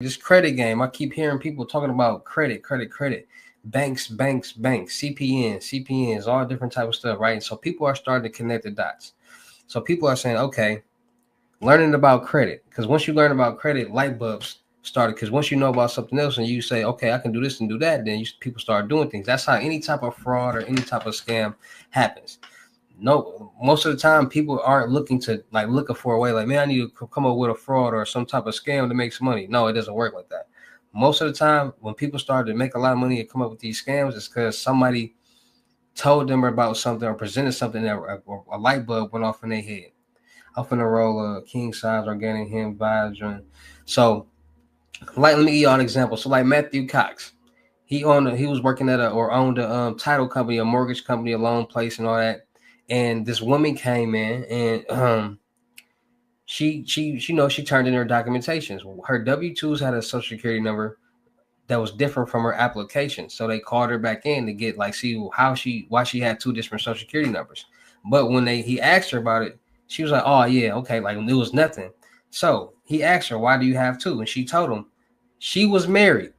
this credit game. I keep hearing people talking about credit, credit, credit, banks, CPNs, all different type of stuff, right? So people are starting to connect the dots. So people are saying, okay, learning about credit, because once you learn about credit, light bulbs started. Because once you know about something else and you say, okay, I can do this and do that, then people start doing things. That's how any type of fraud or any type of scam happens. No, most of the time people aren't looking to looking for a way like, man, I need to come up with a fraud or some type of scam to make some money. No, it doesn't work like that. Most of the time when people start to make a lot of money and come up with these scams, it's because somebody told them about something or presented something that a light bulb went off in their head. I'm finna roll a king size organic hemp vibes. So let me give y'all an example. So like Matthew Cox, he was working at owned a title company, a mortgage company, a loan place, and all that. And this woman came in, and she turned in her documentations. Her W-2s had a social security number that was different from her application. So they called her back in to get see why she had two different social security numbers. But when he asked her about it, she was like, "Oh yeah, okay," like it was nothing. So he asked her, "Why do you have two?" And she told him she was married.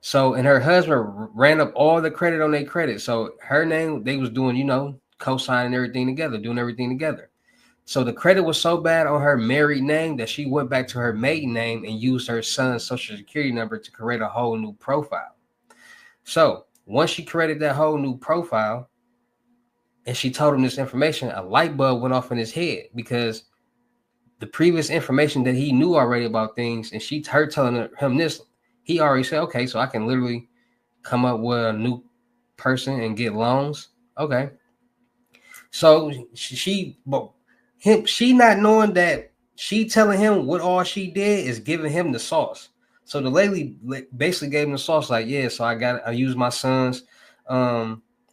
So, and her husband ran up all the credit on their credit. So her name, they was doing, co-signing everything together, doing everything together. So the credit was so bad on her married name that she went back to her maiden name and used her son's social security number to create a whole new profile. So once she created that whole new profile and she told him this information, a light bulb went off in his head, because the previous information that he knew already about things, and her telling him this, he already said, okay, so I can literally come up with a new person and get loans. Okay. So she not knowing that she telling him what all she did is giving him the sauce. So the lady basically gave him the sauce, like, yeah, so I used my son's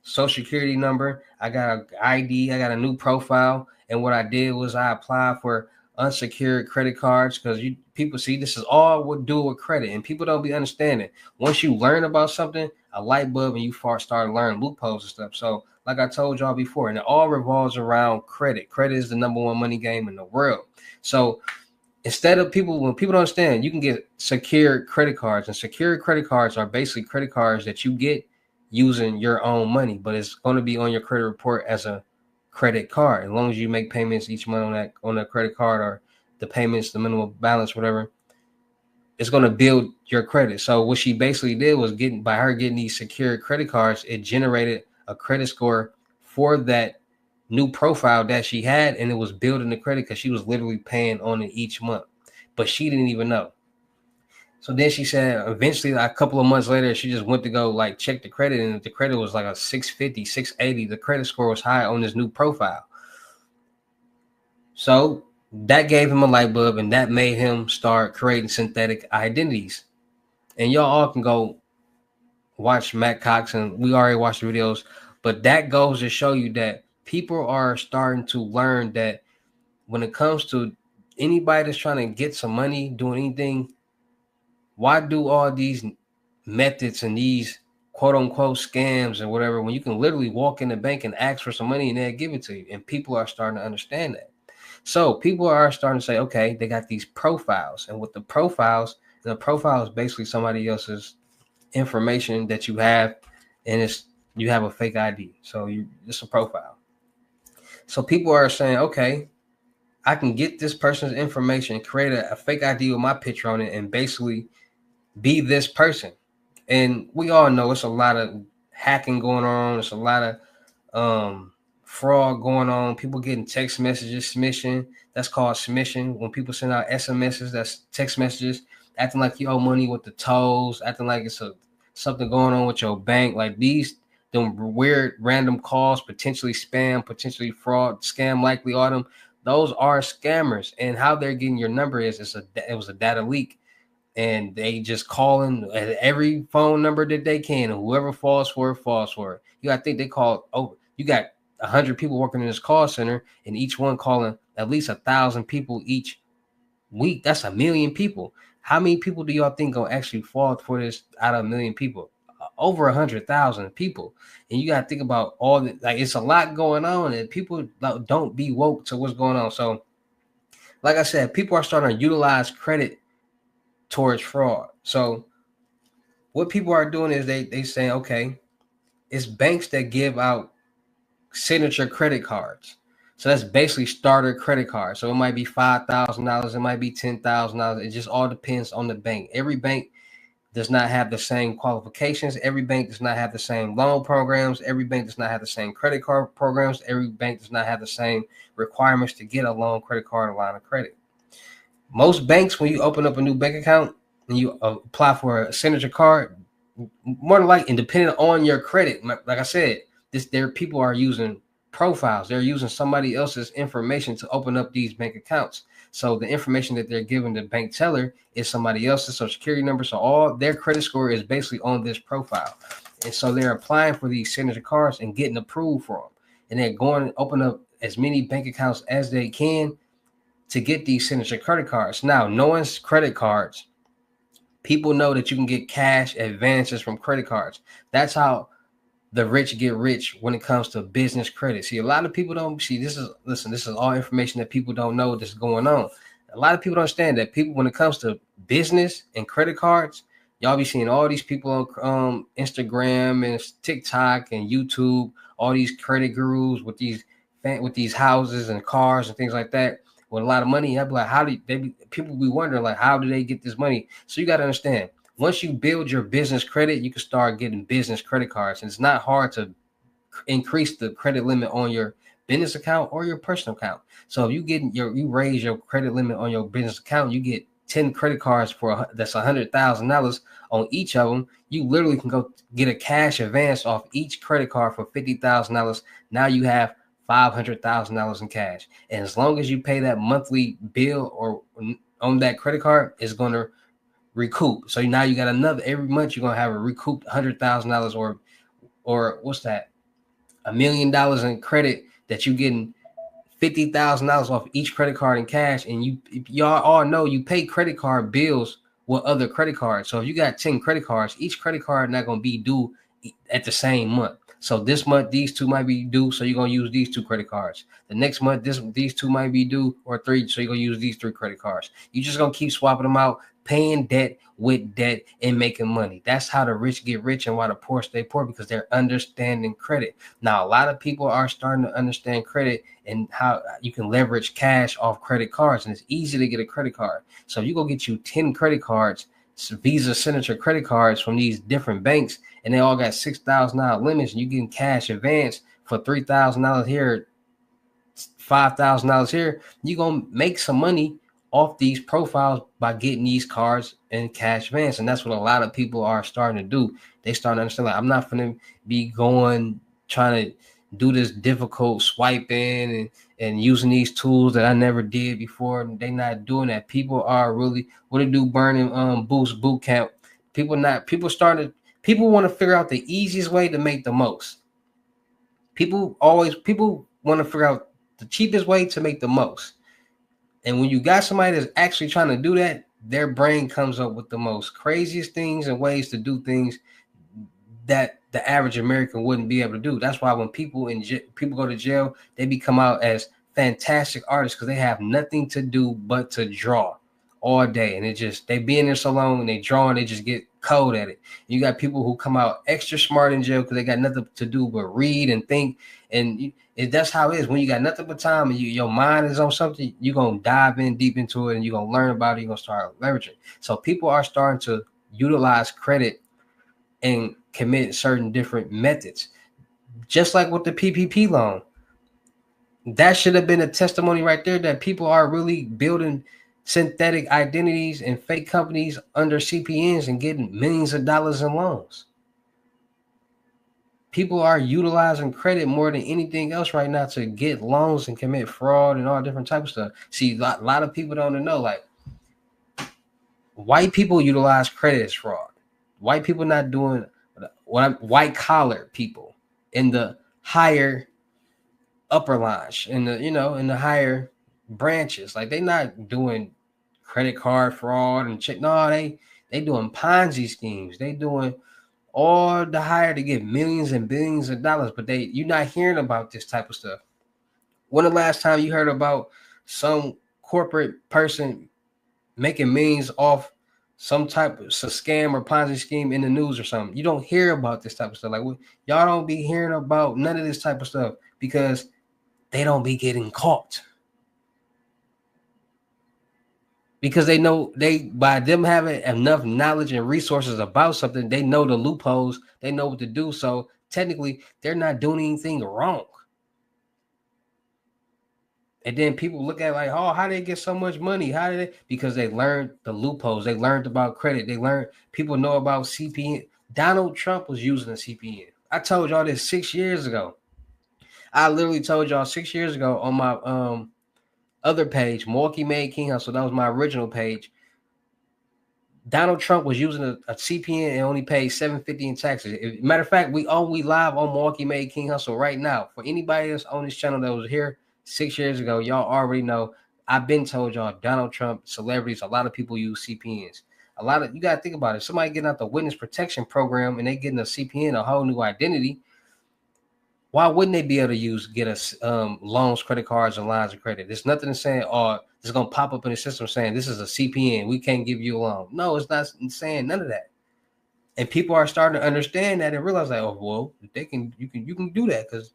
social security number. I got an ID. I got a new profile. And what I did was I applied for unsecured credit cards, because people see this is all what do with credit, and people don't be understanding. Once you learn about something, a light bulb, and you start learning loopholes and stuff. So like I told y'all before, and it all revolves around credit. Credit is the number one money game in the world. So instead of when people don't understand, you can get secured credit cards, and secured credit cards are basically credit cards that you get using your own money, but it's going to be on your credit report as a credit card. As long as you make payments each month on that credit card, or the payments, the minimum balance, whatever, it's going to build your credit. So what she basically did was by her getting these secured credit cards, it generated a credit score for that new profile that she had, and it was building the credit because she was literally paying on it each month, but she didn't even know. So then she said eventually, a couple of months later, she just went to go check the credit, and the credit was like a 650, 680. The credit score was high on this new profile. So that gave him a light bulb, and that made him start creating synthetic identities. And y'all all can go watch Matt Cox, and we already watched the videos, but that goes to show you that people are starting to learn that when it comes to anybody that's trying to get some money, doing anything, why do all these methods and these quote unquote scams and whatever, when you can literally walk in the bank and ask for some money and they'll give it to you? And people are starting to understand that. So people are starting to say, okay, they got these profiles, and with the profile is basically somebody else's information that you have, and you have a fake ID. So it's a profile. So people are saying, okay, I can get this person's information, create a fake ID with my picture on it, and basically be this person. And we all know it's a lot of hacking going on. It's a lot of fraud going on. People getting text messages, smishing. That's called smishing. When people send out SMSs, that's text messages, acting like you owe money with the tolls, acting like it's something going on with your bank. Like them weird random calls, potentially spam, potentially fraud, scam likely, all them. Those are scammers. And how they're getting your number is it was a data leak. And they just calling at every phone number that they can, and whoever falls for it. You got to think they call over. You got 100 people working in this call center, and each one calling at least 1,000 people each week. That's 1,000,000 people. How many people do y'all think gonna actually fall for this out of 1,000,000 people? Over 100,000 people. And you got to think about all the, it's a lot going on, and people don't be woke to what's going on. So, like I said, people are starting to utilize credit towards fraud. So what people are doing is they saying, okay, it's banks that give out signature credit cards. So that's basically starter credit card. So it might be $5,000, it might be $10,000. It just all depends on the bank. Every bank does not have the same qualifications. Every bank does not have the same loan programs. Every bank does not have the same credit card programs. Every bank does not have the same requirements to get a loan, credit card, or line of credit. Most banks, when you open up a new bank account and you apply for a signature card, more than likely, and depending on your credit, like I said, there people are using profiles. They're using somebody else's information to open up these bank accounts. So the information that they're giving the bank teller is somebody else's social security number. So all their credit score is basically on this profile. And so they're applying for these signature cards and getting approved for them. And they're going to open up as many bank accounts as they can to get these signature credit cards. Now, knowing credit cards, people know that you can get cash advances from credit cards. That's how the rich get rich when it comes to business credit. See, a lot of people don't see this is all information that people don't know that's going on. A lot of people don't understand that people, when it comes to business and credit cards, y'all be seeing all these people on Instagram and TikTok and YouTube, all these credit gurus with these houses and cars and things like that with a lot of money. I'd be like, how do people be wondering, like, how do they get this money? So you got to understand, once you build your business credit, you can start getting business credit cards. And it's not hard to increase the credit limit on your business account or your personal account. So if you raise your credit limit on your business account, you get 10 credit cards that's $100,000 on each of them. You literally can go get a cash advance off each credit card for $50,000. Now you have $500,000 in cash. And as long as you pay that monthly bill or on that credit card, it's going to recoup. So now you got another, every month you're going to have a recouped $100,000 or what's that? $1 million in credit that you getting $50,000 off each credit card in cash. And y'all all know you pay credit card bills with other credit cards. So if you got 10 credit cards, each credit card not going to be due at the same month. So this month, these two might be due, so you're going to use these two credit cards. The next month, these two might be due, or three, so you're going to use these three credit cards. You're just going to keep swapping them out, paying debt with debt and making money. That's how the rich get rich and why the poor stay poor, because they're understanding credit. Now, a lot of people are starting to understand credit and how you can leverage cash off credit cards, and it's easy to get a credit card. So you go get you 10 credit cards, Visa signature credit cards from these different banks, and they all got $6,000 limits, and you getting cash advance for $3,000 here, $5,000 here. You're gonna make some money off these profiles by getting these cards and cash advance. And that's what a lot of people are starting to do. They start to understand, like, I'm not gonna be trying to do this difficult swiping and using these tools that I never did before. They're not doing that. People are really, what to do, burning boost boot camp. People want to figure out the easiest way to make the most. People want to figure out the cheapest way to make the most. And when you got somebody that's actually trying to do that, their brain comes up with the most craziest things and ways to do things that the average American wouldn't be able to do. That's why when people go to jail, they become out as fantastic artists, because they have nothing to do but to draw all day. And they be in there so long and they draw and they just get cold at it. You got people who come out extra smart in jail because they got nothing to do but read and think. And that's how it is. When you got nothing but time and your mind is on something, you're going to dive in deep into it and you're going to learn about it. You're going to start leveraging. So people are starting to utilize credit and commit certain different methods. Just like with the PPP loan. That should have been a testimony right there that people are really building synthetic identities and fake companies under CPNs and getting millions of dollars in loans. People are utilizing credit more than anything else right now to get loans and commit fraud and all different types of stuff. See, a lot of people don't know, like, white people utilize credit as fraud. White people not doing white collar people in the higher upper lines, in the higher branches, like, they not doing credit card fraud and check. No, they doing Ponzi schemes. They doing all the higher to get millions and billions of dollars, but you're not hearing about this type of stuff. When the last time you heard about some corporate person making millions off some type of scam or Ponzi scheme in the news or something. You don't hear about this type of stuff. Like y'all don't be hearing about none of this type of stuff because they don't be getting caught. Because they know by them having enough knowledge and resources about something, they know the loopholes, they know what to do. So technically, they're not doing anything wrong. And then people look at it like, oh, how did they get so much money? How did they? Because they learned the loopholes. They learned about credit. They learned people know about CPN. Donald Trump was using a CPN. I told y'all this 6 years ago. I literally told y'all 6 years ago on my other page, Milwaukee Made King Hustle. That was my original page. Donald Trump was using a CPN and only paid $750 in taxes. Matter of fact, we live on Milwaukee Made King Hustle right now. For anybody else on this channel that was here 6 years ago, y'all already know. I've been told y'all Donald Trump, celebrities, a lot of people use CPNs. You got to think about it. Somebody getting out the witness protection program and they getting a CPN, a whole new identity. Why wouldn't they be able to get us loans, credit cards, and lines of credit? There's nothing saying, oh, it's going to pop up in the system saying this is a CPN. We can't give you a loan. No, it's not saying none of that. And people are starting to understand that and realize like, oh, well, you can do that because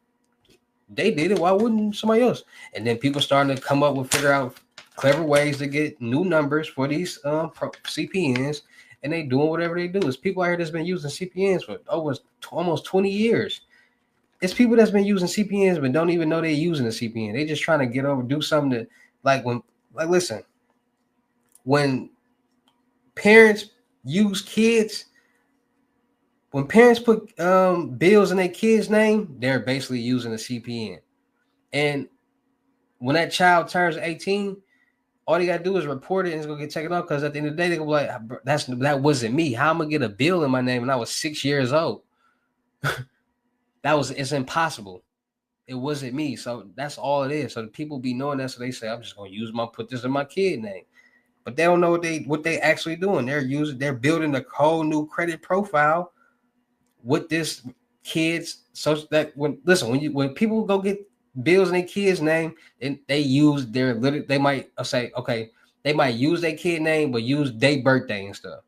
they did it. Why wouldn't somebody else? And then people starting to come up with figure out clever ways to get new numbers for these CPNs, and they doing whatever they do. It's people out here that's been using CPNs for almost 20 years. It's people that's been using CPNs but don't even know they're using a CPN. They just trying to do something that listen, when parents use kids, when parents put bills in their kid's name, they're basically using a CPN. And when that child turns 18, all they gotta do is report it and it's gonna get taken off because at the end of the day, they're gonna be like, that wasn't me. How am I gonna get a bill in my name when I was 6 years old? It's impossible. It wasn't me. So that's all it is. So the people be knowing that, so they say, I'm just gonna put this in my kid name. But they don't know what they actually doing. They're building a whole new credit profile with this kids. So that when people go get bills in their kid's name, and they use they might say, okay, they might use their kid name, but use their birthday and stuff.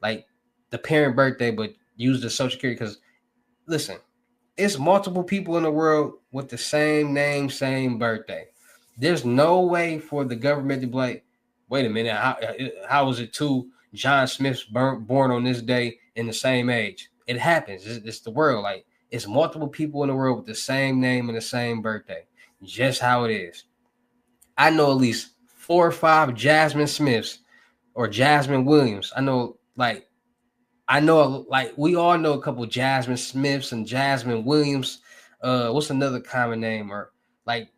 Like the parent birthday, but use the social security because listen, it's multiple people in the world with the same name, same birthday. There's no way for the government to be like, wait a minute, how was it two John Smiths born on this day in the same age? It happens. It's the world. Like it's multiple people in the world with the same name and the same birthday. Just how it is. I know at least 4 or 5 Jasmine Smiths or Jasmine Williams. I know we all know a couple Jasmine Smiths and Jasmine Williams. What's another common name? Or like